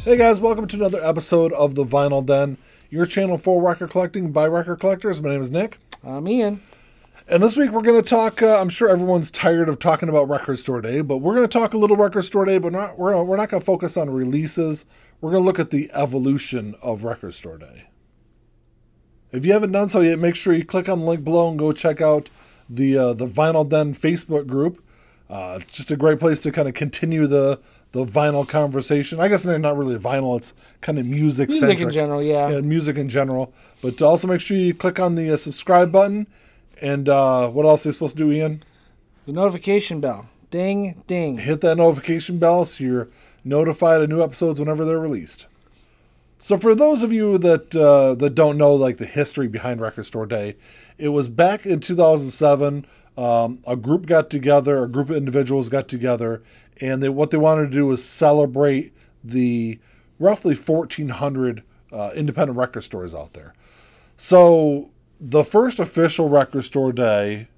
Hey guys, welcome to another episode of The Vinyl Den, your channel for record collecting by record collectors. My name is Nick. I'm Ian. And this week we're going to talk, I'm sure everyone's tired of talking about Record Store Day, but we're going to talk a little Record Store Day, but we're not going to focus on releases. We're going to look at the evolution of Record Store Day. If you haven't done so yet, make sure you click on the link below and go check out the Vinyl Den Facebook group. It's just a great place to kind of continue the vinyl conversation. I guess they're not really vinyl, it's kind of music-centric. Music in general, yeah. Music in general. But also make sure you click on the subscribe button. And what else are you supposed to do, Ian? The notification bell. Ding, ding. Hit that notification bell so you're notified of new episodes whenever they're released. So for those of you that don't know like the history behind Record Store Day, it was back in 2007. A group of individuals got together, and what they wanted to do was celebrate the roughly 1,400 independent record stores out there. So the first official Record Store Day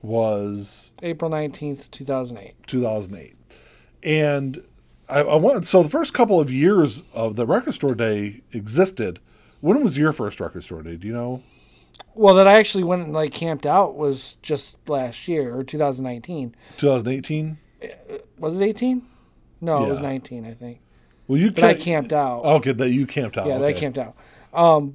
was April 19th, 2008. 2008. And so the first couple of years of the Record Store Day existed. When was your first Record Store Day? Do you know? Well, that I actually went and camped out was just last year, or 2019. 2018? Was it 18? No, Yeah. It was 19, I think. Well, I camped out. Okay, that you camped out. Yeah, okay. that I camped out.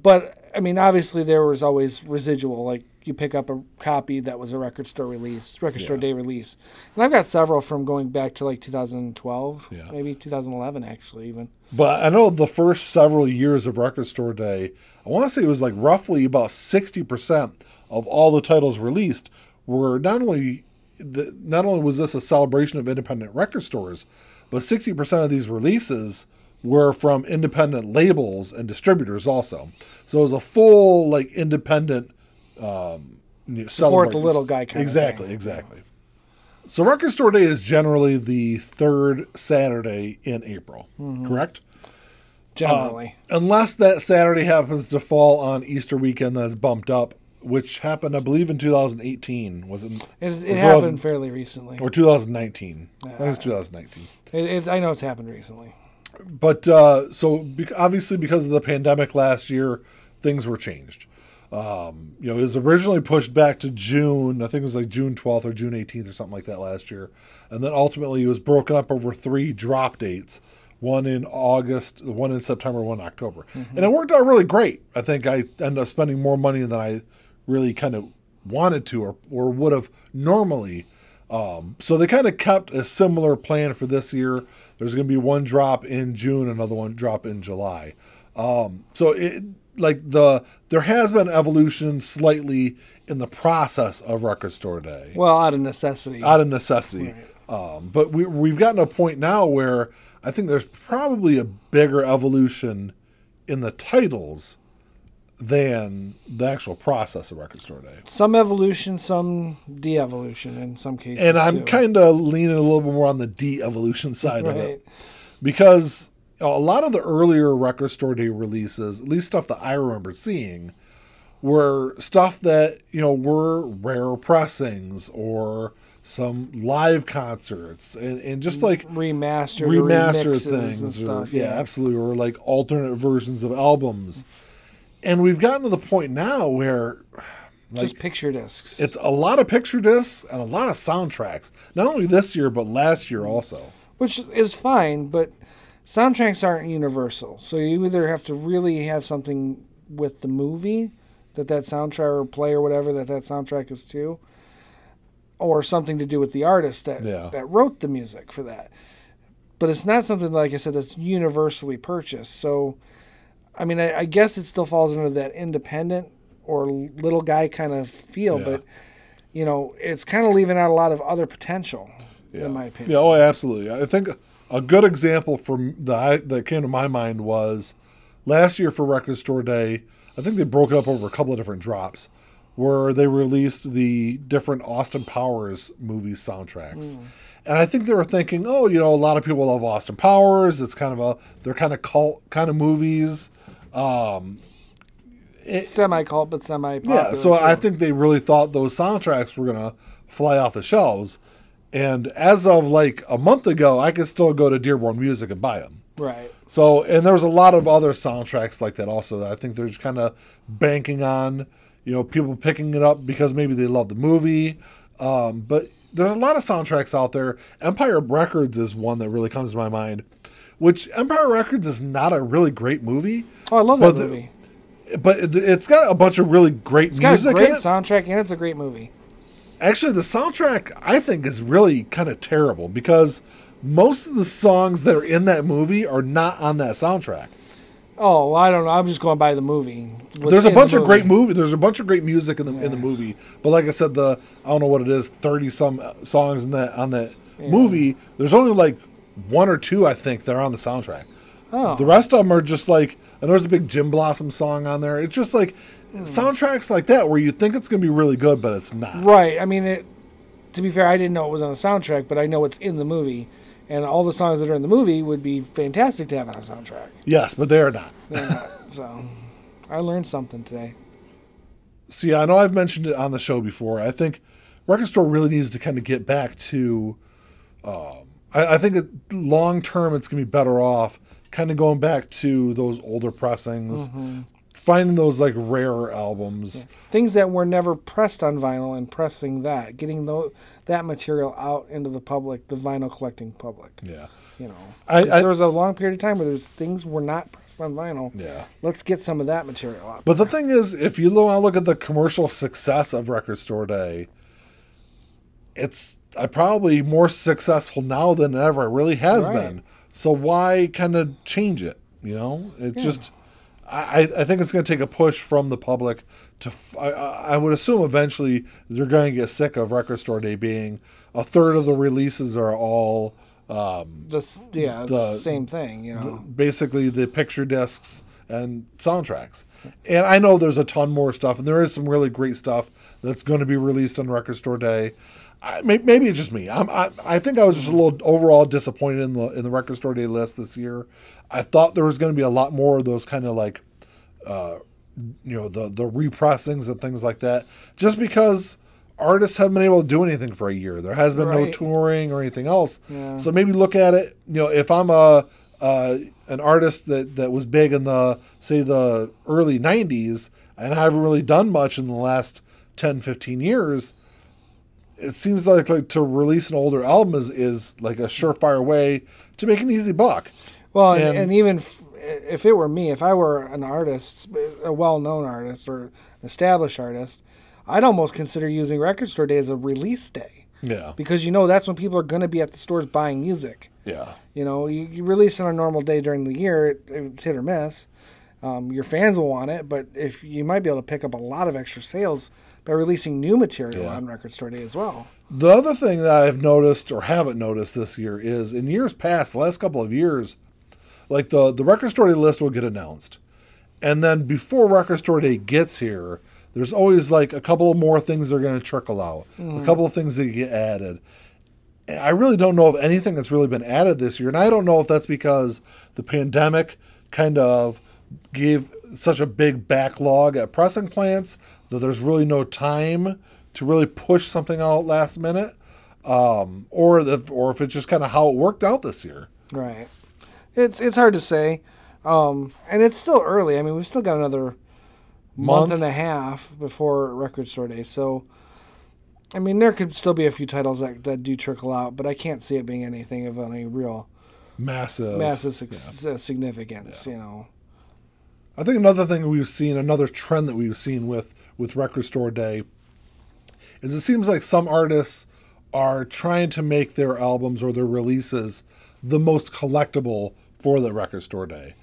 But, I mean, obviously there was always residual. Like, you pick up a copy that was a Record Store Day release. And I've got several from going back to, 2012, maybe 2011, actually, even. But I know the first several years of Record Store Day, I want to say it was roughly about 60% of all the titles released were not only was this a celebration of independent record stores, but 60% of these releases were from independent labels and distributors also. So it was a full independent support the little guy kind of thing. Exactly. So Record Store Day is generally the third Saturday in April, correct? Generally. Unless that Saturday happens to fall on Easter weekend that's bumped up, which happened, I believe, in 2018. It happened fairly recently. Or 2019. I think it's 2019. I know it's happened recently. But obviously because of the pandemic last year, things were changed. It was originally pushed back to June. I think it was June 12th or June 18th or something like that last year. And then ultimately it was broken up over 3 drop dates. One in August, one in September, one in October. And it worked out really great. I think I ended up spending more money than I really kind of wanted to or would have normally. So they kind of kept a similar plan for this year. There's going to be one drop in June, another one drop in July. There has been evolution slightly in the process of Record Store Day. Well, out of necessity. Right. But we've gotten to a point now where I think there's probably a bigger evolution in the titles than the actual process of Record Store Day. Some evolution, some de-evolution in some cases. And I'm kind of leaning a little bit more on the de-evolution side of it. Because a lot of the earlier Record Store Day releases, at least stuff that I remember seeing, were stuff that, were rare pressings or some live concerts and just remastered things and stuff. Yeah, absolutely. Or alternate versions of albums. And we've gotten to the point now where just picture discs. It's a lot of picture discs and a lot of soundtracks. Not only this year, but last year also. Which is fine, but soundtracks aren't universal. So you either have to really have something with the movie that soundtrack or play or whatever that soundtrack is to, or something to do with the artist that wrote the music for that. But it's not something, like I said, that's universally purchased. So, I mean, I guess it still falls under that independent or little guy kind of feel, but, it's kind of leaving out a lot of other potential, in my opinion. Yeah, oh, absolutely. I think a good example that came to my mind was last year for Record Store Day. I think they broke it up over a couple of different drops where they released the different Austin Powers movie soundtracks. And I think they were thinking, a lot of people love Austin Powers. It's they're kind of cult kind of movies. Semi-cult, but semi-popular. Yeah, so I think they really thought those soundtracks were going to fly off the shelves. And as of a month ago, I could still go to Dearborn Music and buy them. Right. So, and there was a lot of other soundtracks like that also that I think they're just kind of banking on, people picking it up because maybe they love the movie. But there's a lot of soundtracks out there. Empire Records is one that really comes to my mind, which Empire Records is not a really great movie. Oh, I love that movie. But it's got a bunch of really great music. It's got a great soundtrack, and it's a great movie. Actually, the soundtrack, I think, is really kind of terrible because most of the songs that are in that movie are not on that soundtrack. Oh, I don't know. I'm just going by the movie. There's a bunch of great movie. There's a bunch of great music in the movie. But like I said, I don't know what it is, 30-some songs on that movie. There's only like one or two, I think, that are on the soundtrack. Oh. The rest of them are just like, and there's a big Jim Blossom song on there. It's just like soundtracks like that where you think it's going to be really good, but it's not. Right. I mean, to be fair, I didn't know it was on the soundtrack, but I know it's in the movie. And all the songs that are in the movie would be fantastic to have on a soundtrack. Yes, but they are not. They're not. So I learned something today. So yeah, I know I've mentioned it on the show before. I think Record Store really needs to kind of get back to, I think long term it's going to be better off kind of going back to those older pressings, finding those like rare albums. Yeah. Things that were never pressed on vinyl and pressing that, getting that material out into the public, the vinyl collecting public. Yeah. There was a long period of time where things were not pressed on vinyl. Yeah. Let's get some of that material out. But the thing is, if you look at the commercial success of Record Store Day, it's probably more successful now than ever. It really has been. So why kind of change it? It's just, I think it's going to take a push from the public to, I would assume eventually they're going to get sick of Record Store Day being a third of the releases are all, the same thing, basically the picture discs and soundtracks. And I know there's a ton more stuff, and there is some really great stuff that's going to be released on Record Store Day. Maybe it's just me. I think I was just a little overall disappointed in the Record Store Day list this year. I thought there was going to be a lot more of those kind of like, the repressings and things like that. Just because artists haven't been able to do anything for a year, there has been no touring or anything else. Yeah. So maybe look at it. If I'm an artist that was big in the early '90s and I haven't really done much in the last 10, 15 years. It seems like to release an older album is like a surefire way to make an easy buck. Well, and even if it were me, if I were an artist, a well-known artist or an established artist, I'd almost consider using Record Store Day as a release day. Yeah. Because that's when people are going to be at the stores buying music. Yeah. You release it on a normal day during the year, it's hit or miss. Your fans will want it, but if you might be able to pick up a lot of extra sales by releasing new material on Record Store Day as well. The other thing that I've noticed or haven't noticed this year is in years past, the last couple of years, like the Record Store Day list will get announced. And then before Record Store Day gets here, there's always like a couple of more things that are going to trickle out, a couple of things that get added. And I really don't know of anything that's really been added this year. And I don't know if that's because the pandemic kind of gave such a big backlog at pressing plants that there's really no time to really push something out last minute, or if it's just kind of how it worked out this year. Right. It's hard to say, and it's still early. I mean, we've still got another month and a half before Record Store Day, so I mean, there could still be a few titles that do trickle out, but I can't see it being anything of any real massive significance. Yeah. I think another trend that we've seen with Record Store Day is it seems like some artists are trying to make their albums or their releases the most collectible for the Record Store Day.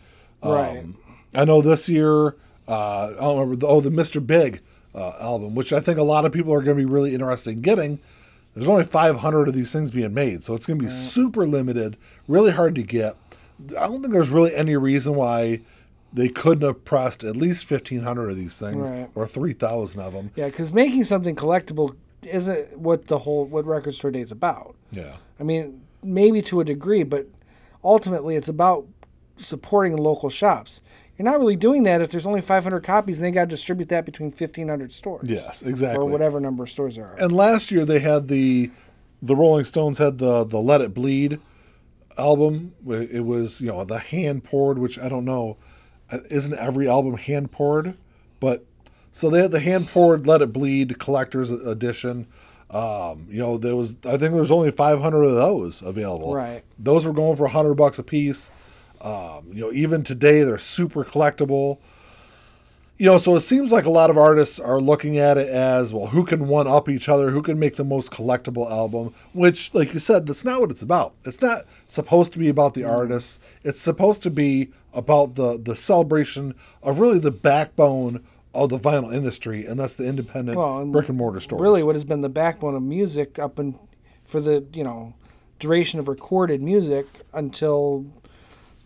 Right. I know this year, I don't remember, the Mr. Big album, which I think a lot of people are going to be really interested in getting. There's only 500 of these things being made, so it's going to be super limited, really hard to get. I don't think there's really any reason why they couldn't have pressed at least 1,500 of these things or 3,000 of them. Yeah, because making something collectible isn't what Record Store Day is about. Yeah. I mean, maybe to a degree, but ultimately it's about supporting local shops. You're not really doing that if there's only 500 copies and they got to distribute that between 1,500 stores. Yes, exactly. Or whatever number of stores there are. And last year they had the Rolling Stones had the Let It Bleed album. It was, you know, the hand poured, which I don't know, isn't every album hand poured, but so they had the hand poured Let It Bleed collector's edition. You know, I think there's only 500 of those available. Right. Those were going for $100 a piece. You know, even today they're super collectible. You know, so it seems like a lot of artists are looking at it as, well, who can one up each other? Who can make the most collectible album? Which, like you said, that's not what it's about. It's not supposed to be about the artists. It's supposed to be about the celebration of really the backbone of the vinyl industry, and that's the independent brick and mortar stores. Really, what has been the backbone of music for the, you know, duration of recorded music until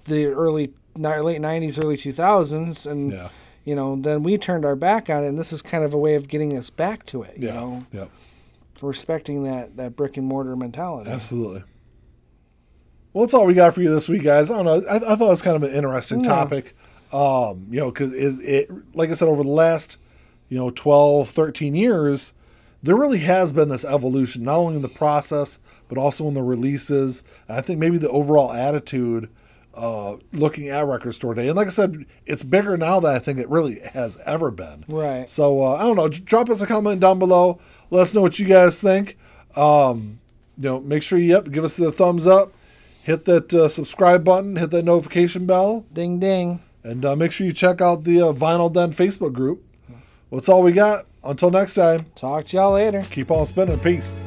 the late 90s, early 2000s, and Yeah. you know, then we turned our back on it, and this is kind of a way of getting us back to it. You know, respecting that brick and mortar mentality. Absolutely. Well, that's all we got for you this week, guys. I don't know. I thought it was kind of an interesting topic. You know, because it, like I said, over the last, you know, 12, 13 years, there really has been this evolution, not only in the process, but also in the releases. And I think maybe the overall attitude looking at Record Store Day. And like I said, it's bigger now than I think it really has ever been. Right. So, I don't know. Drop us a comment down below. Let us know what you guys think. You know, make sure you give us the thumbs up. Hit that subscribe button. Hit that notification bell. Ding, ding. And make sure you check out the Vinyl Den Facebook group. Well, that's all we got. Until next time. Talk to y'all later. Keep on spinning. Peace.